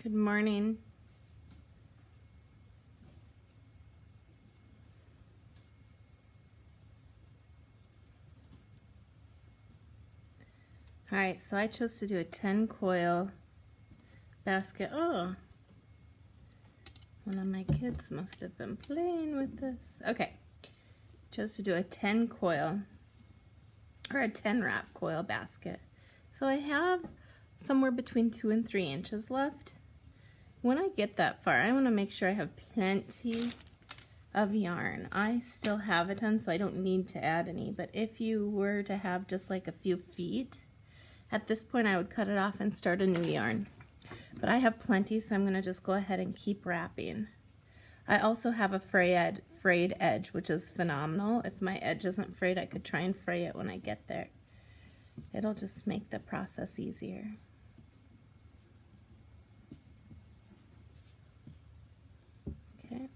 Good morning. All right, so I chose to do a 10 coil basket. Oh, one of my kids must have been playing with this. Okay, chose to do a 10 coil or a 10 wrap coil basket. So I have somewhere between 2 and 3 inches left. When I get that far, I want to make sure I have plenty of yarn. I still have a ton, so I don't need to add any, but if you were to have just like a few feet, at this point I would cut it off and start a new yarn. But I have plenty, so I'm going to just go ahead and keep wrapping. I also have a frayed edge, which is phenomenal. If my edge isn't frayed, I could try and fray it when I get there. It'll just make the process easier. Okay.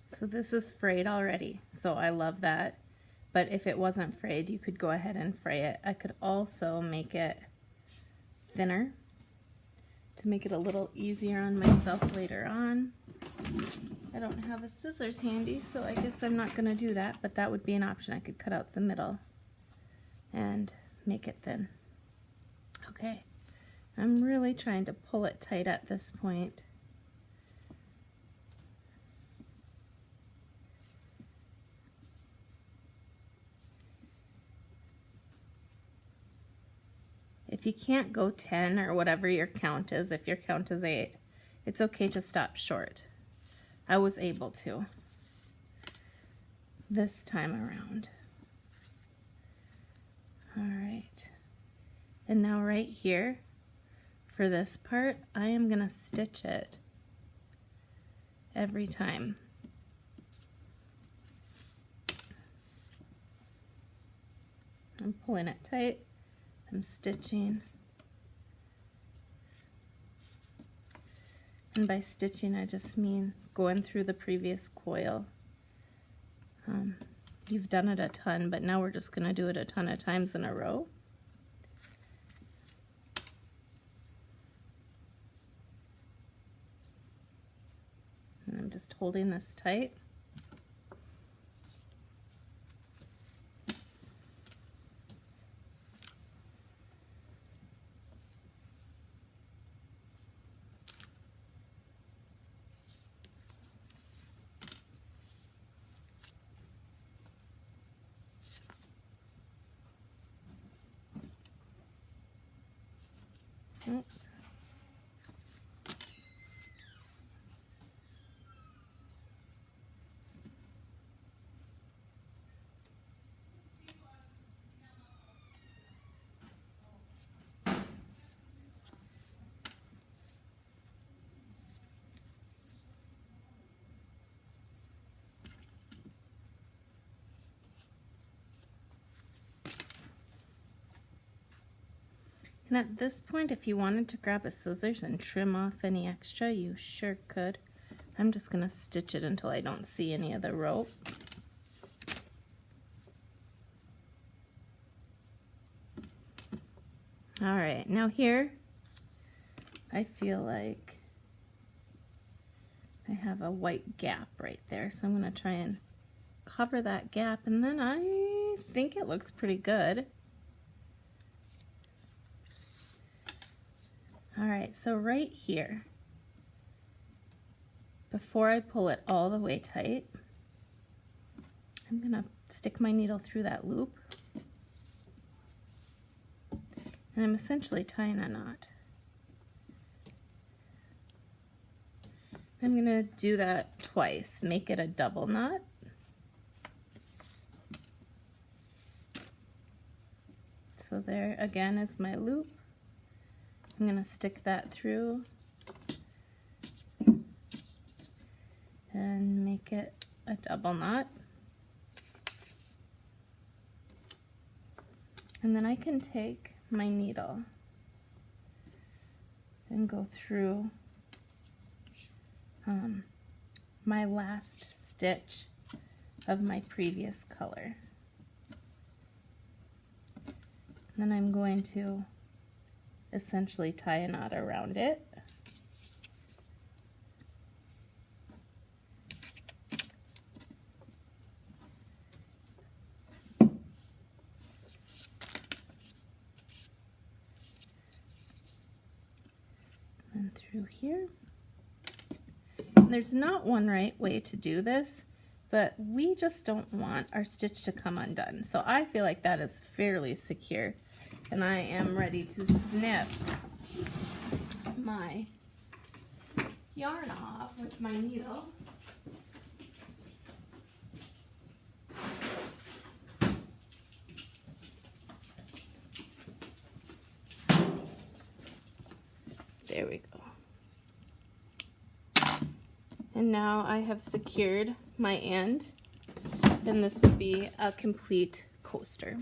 So this is frayed already, so I love that. But if it wasn't frayed, you could go ahead and fray it. I could also make it thinner to make it a little easier on myself later on. I don't have a scissors handy, so I guess I'm not going to do that, but that would be an option. I could cut out the middle and make it thin. Okay, I'm really trying to pull it tight at this point. If you can't go 10 or whatever your count is, if your count is 8, it's okay to stop short. I was able to this time around. All right. And now right here, for this part, I am going to stitch it every time. I'm pulling it tight. I'm stitching, and by stitching I just mean going through the previous coil. You've done it a ton, but now we're just going to do it a ton of times in a row. And I'm just holding this tight. Oops. And at this point, if you wanted to grab a scissors and trim off any extra, you sure could. I'm just going to stitch it until I don't see any of the rope. All right, now here, I feel like I have a white gap right there, so I'm going to try and cover that gap, and then I think it looks pretty good. All right, so right here, before I pull it all the way tight, I'm gonna stick my needle through that loop, and I'm essentially tying a knot. I'm gonna do that twice, make it a double knot. So there again is my loop. I'm going to stick that through and make it a double knot. And then I can take my needle and go through my last stitch of my previous color. Then I'm going to essentially tie a knot around it. And through here. There's not one right way to do this, but we just don't want our stitch to come undone. So I feel like that is fairly secure, and I am ready to snip my yarn off with my needle. There we go. And now I have secured my end, and this would be a complete coaster.